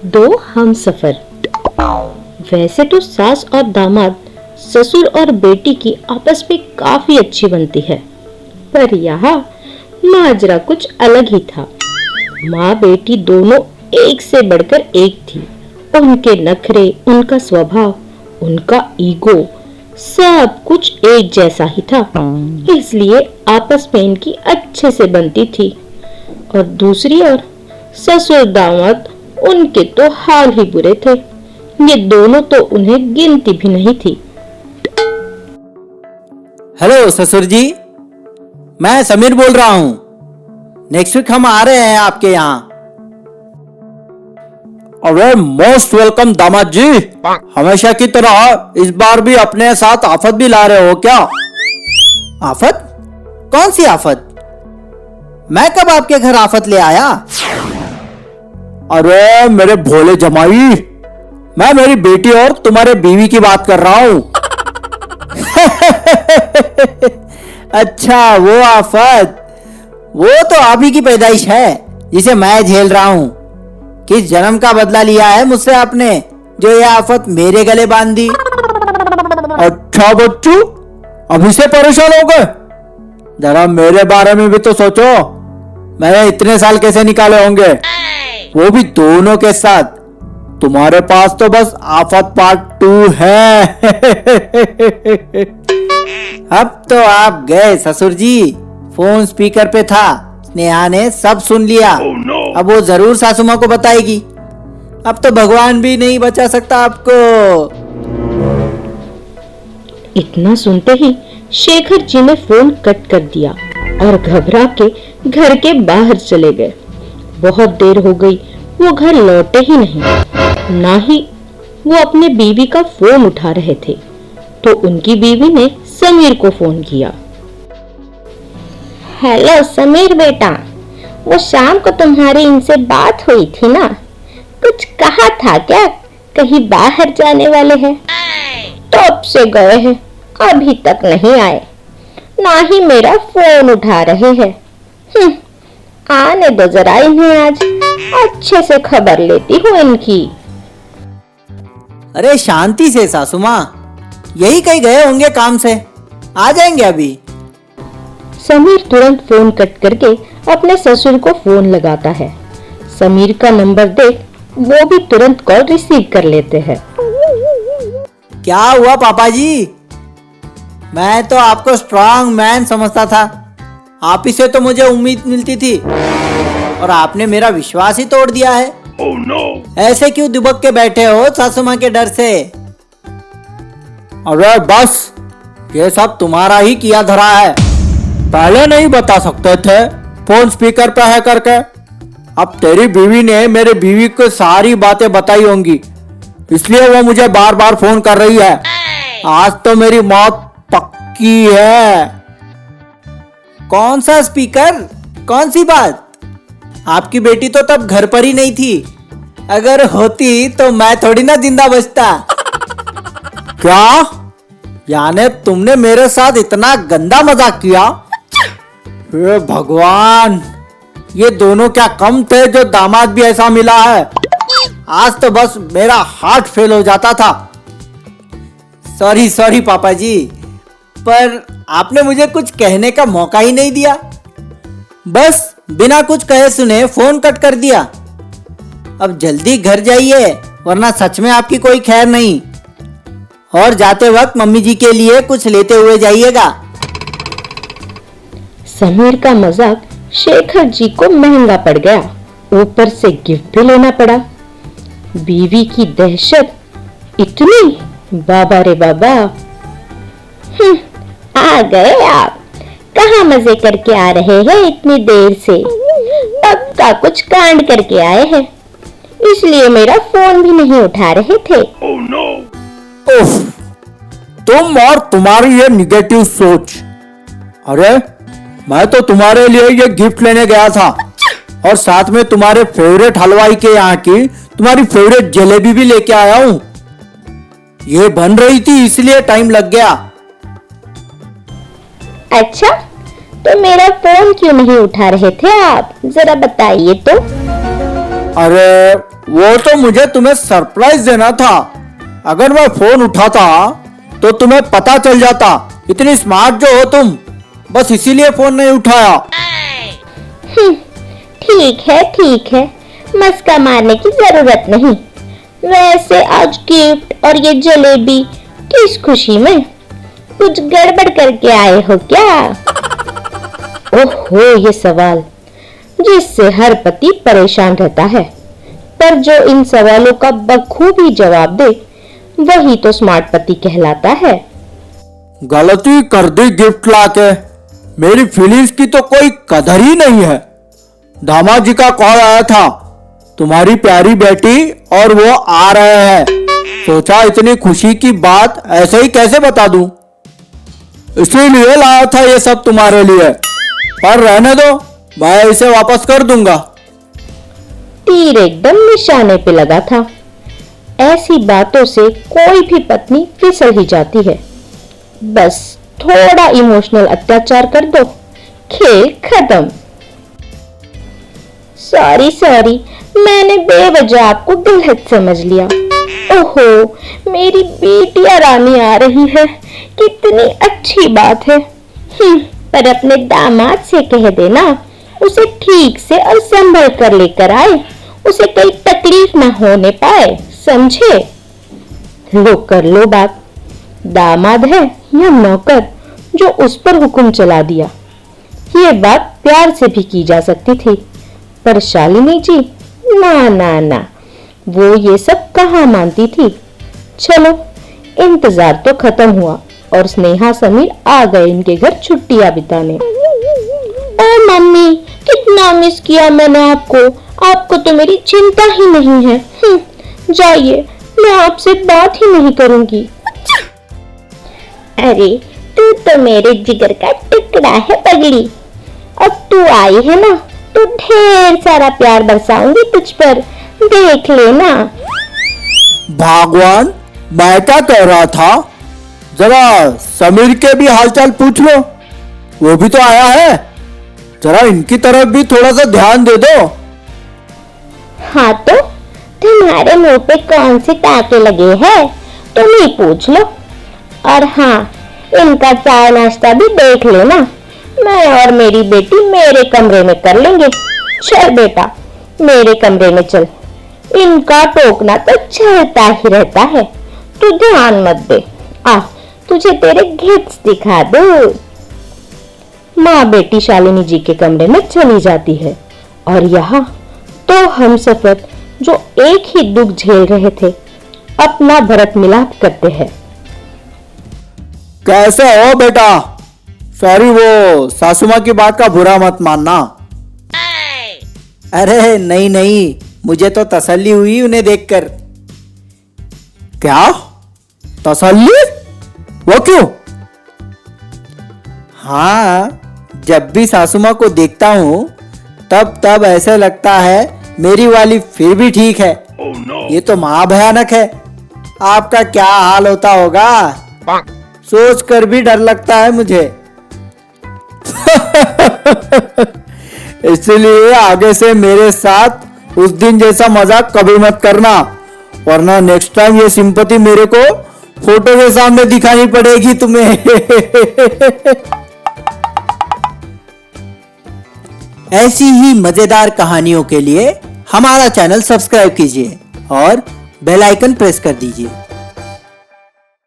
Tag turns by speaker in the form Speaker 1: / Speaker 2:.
Speaker 1: दो हमसफर। वैसे तो सास और दामाद, ससुर और बेटी की आपस में काफी अच्छी बनती है, पर यहाँ माजरा कुछ अलग ही था। माँ बेटी दोनों एक से बढ़कर एक थी। उनके नखरे, उनका स्वभाव, उनका ईगो, सब कुछ एक जैसा ही था। इसलिए आपस में इनकी अच्छे से बनती थी। और दूसरी ओर ससुर दामाद, उनके तो हाल ही बुरे थे। ये दोनों तो उन्हें गिनती भी नहीं थी।
Speaker 2: हेलो ससुर जी, मैं समीर बोल रहा हूँ। नेक्स्ट वीक हम आ रहे हैं आपके यहाँ। अरे मोस्ट वेलकम दामाद जी। हमेशा की तरह इस बार भी अपने साथ आफत भी ला रहे हो क्या? आफत? कौन सी आफत? मैं कब आपके घर आफत ले आया? अरे मेरे भोले जमाई, मैं मेरी बेटी और तुम्हारे बीवी की बात कर रहा हूँ। अच्छा वो आफत, वो तो आप ही की पैदाइश है जिसे मैं झेल रहा हूँ। किस जन्म का बदला लिया है मुझसे आपने जो ये आफत मेरे गले बांध दी? अच्छा बच्चू, अभी से परेशान हो गए? जरा मेरे बारे में भी तो सोचो। मैंने इतने साल कैसे निकाले होंगे, वो भी दोनों के साथ। तुम्हारे पास तो बस आफत पार्ट 2 है। अब तो आप गए ससुर जी। फोन स्पीकर पे था, स्नेहा ने सब सुन लिया। अब वो जरूर सासू माँ को बताएगी। अब तो भगवान भी नहीं बचा सकता आपको।
Speaker 1: इतना सुनते ही शेखर जी ने फोन कट कर दिया और घबरा के घर के बाहर चले गए। बहुत देर हो गई, वो घर लौटे ही नहीं। ना ही वो अपने बीवी का फोन उठा रहे थे, तो उनकी बीवी ने समीर को फोन किया।
Speaker 3: हेलो समीर बेटा, वो शाम को तुम्हारी इनसे बात हुई थी ना? कुछ कहा था क्या? कहीं बाहर जाने वाले हैं? तब से गए हैं, अभी तक नहीं आए। ना ही मेरा फोन उठा रहे हैं। आने दो जरा इन्हें, आज अच्छे से खबर लेती हूँ इनकी।
Speaker 2: अरे शांति से सासू माँ, यही कहीं गए होंगे काम से, आ जाएंगे अभी।
Speaker 1: समीर तुरंत फोन कट करके अपने ससुर को फोन लगाता है। समीर का नंबर देख वो भी तुरंत कॉल रिसीव कर लेते हैं।
Speaker 2: क्या हुआ पापा जी? मैं तो आपको स्ट्रांग मैन समझता था। आप ही से तो मुझे उम्मीद मिलती थी और आपने मेरा विश्वास ही तोड़ दिया है। Oh, no. ऐसे क्यों दुबक के बैठे हो सासू माँ के डर से? अरे बस, ये सब तुम्हारा ही किया धरा है। पहले नहीं बता सकते थे फोन स्पीकर पे है करके। अब तेरी बीवी ने मेरे बीवी को सारी बातें बताई होंगी, इसलिए वो मुझे बार बार फोन कर रही है। आज तो मेरी मौत पक्की है। कौन सा स्पीकर? कौन सी बात? आपकी बेटी तो तब घर पर ही नहीं थी। अगर होती तो मैं थोड़ी ना जिंदा बचता। क्या? यानी तुमने मेरे साथ इतना गंदा मजाक किया? हे भगवान, ये दोनों क्या कम थे जो दामाद भी ऐसा मिला है। आज तो बस मेरा हार्ट फेल हो जाता था। सॉरी पापा जी, पर आपने मुझे कुछ कहने का मौका ही नहीं दिया। बस बिना कुछ कहे सुने फोन कट कर दिया। अब जल्दी घर जाइए, वरना सच में आपकी कोई खैर नहीं। और जाते वक्त मम्मी जी के लिए कुछ लेते हुए जाइएगा।
Speaker 1: समीर का मजाक शेखर जी को महंगा पड़ गया, ऊपर से गिफ्ट भी लेना पड़ा। बीवी की दहशत इतनी, बाबा रे बाबा।
Speaker 3: आ गए आप? कहाँ मजे करके आ रहे हैं इतनी देर से? पक्का कुछ कांड करके आए हैं, इसलिए मेरा फोन भी नहीं उठा रहे थे।
Speaker 2: Oh, no. उफ, तुम और तुम्हारी ये निगेटिव सोच। अरे मैं तो तुम्हारे लिए ये गिफ्ट लेने गया था और साथ में तुम्हारे फेवरेट हलवाई के यहाँ की तुम्हारी फेवरेट जलेबी भी लेके आया हूँ। ये बन रही थी इसलिए टाइम लग गया।
Speaker 3: अच्छा, तो मेरा फोन क्यों नहीं उठा रहे थे आप? जरा बताइए तो।
Speaker 2: अरे वो तो मुझे तुम्हें सरप्राइज देना था। अगर मैं फोन उठाता तो तुम्हें पता चल जाता। इतनी स्मार्ट जो हो तुम, बस इसीलिए फोन नहीं उठाया।
Speaker 3: ठीक है, मस्का मारने की जरूरत नहीं। वैसे आज गिफ्ट और ये जलेबी किस खुशी में? कुछ गड़बड़ करके आए हो क्या?
Speaker 1: ओहो, ये सवाल जिससे हर पति परेशान रहता है, पर जो इन सवालों का बखूबी जवाब दे वही तो स्मार्ट पति कहलाता है।
Speaker 2: गलती कर दी गिफ्ट लाके। मेरी फीलिंग्स की तो कोई कदर ही नहीं है। दामाद जी का कॉल आया था, तुम्हारी प्यारी बेटी और वो आ रहे हैं। सोचा इतनी खुशी की बात ऐसे ही कैसे बता दूं, इसीलिए लाया था ये सब तुम्हारे लिए। पर रहने दो, मैं इसे वापस कर दूंगा।
Speaker 1: तीर एकदम निशाने पे लगा था। ऐसी बातों से कोई भी पत्नी फिसल ही जाती है। बस थोड़ा इमोशनल अत्याचार कर दो, खेल खत्म। सॉरी, मैंने बेवजह आपको गलत समझ लिया। ओहो, मेरी बेटिया रानी आ रही है, कितनी अच्छी बात है। पर अपने दामाद से कह देना उसे ठीक से और संभल कर लेकर आए, उसे कोई तकलीफ ना होने पाए, समझे? लो कर लो बात। दामाद है या नौकर जो उस पर हुक्म चला दिया? ये बात प्यार से भी की जा सकती थी, पर शालिनी जी ना, वो ये सब कहाँ मानती थी। चलो, इंतजार तो खत्म हुआ और स्नेहा समीर आ गए इनके घर छुट्टियां बिताने। ओ मम्मी, कितना मिस किया मैंने आपको तो मेरी चिंता ही नहीं है। जाइए, मैं आपसे बात ही नहीं करूंगी।
Speaker 3: अरे तू तो मेरे जिगर का टुकड़ा है पगली। अब तू आई है ना तो ढेर सारा प्यार बरसाऊंगी तुझ पर, देख लेना।
Speaker 2: भगवान, मैं क्या कह रहा था, जरा समीर के भी हालचाल पूछ लो, वो भी तो आया है। जरा इनकी तरफ भी थोड़ा सा ध्यान दे दो।
Speaker 3: हाँ तो तुम्हारे मुंह पे कौन से टाके लगे हैं, तुम ही पूछ लो। और हाँ, इनका चाय नाश्ता भी देख लेना। मैं और मेरी बेटी मेरे कमरे में कर लेंगे। चल बेटा, मेरे कमरे में चल। इनका टोकना तो चलता ही रहता है, तू ध्यान मत दे। आ, तुझे तेरे गिफ्ट्स दिखा दूं।
Speaker 1: माँ बेटी शालिनी जी के कमरे में चली जाती है और यहाँ तो हम सफर जो एक ही दुख झेल रहे थे अपना भरत मिलाप करते हैं।
Speaker 2: कैसे हो बेटा? सॉरी, वो सासू माँ की बात का बुरा मत मानना।
Speaker 4: अरे नहीं, मुझे तो तसल्ली हुई उन्हें देखकर।
Speaker 2: क्या तसल्ली? वो क्यों?
Speaker 4: हाँ, जब भी सासू माँ को देखता हूँ तब ऐसा लगता है मेरी वाली फिर भी ठीक है। ये तो महा भयानक है। आपका क्या हाल होता होगा, सोच कर भी डर लगता है मुझे।
Speaker 2: इसलिए आगे से मेरे साथ उस दिन जैसा मजाक कभी मत करना, वरना नेक्स्ट टाइम ये सिंपैथी मेरे को फोटो के सामने दिखानी पड़ेगी तुम्हें।
Speaker 4: ऐसी ही मजेदार कहानियों के लिए हमारा चैनल सब्सक्राइब कीजिए और बेल आइकन प्रेस कर दीजिए।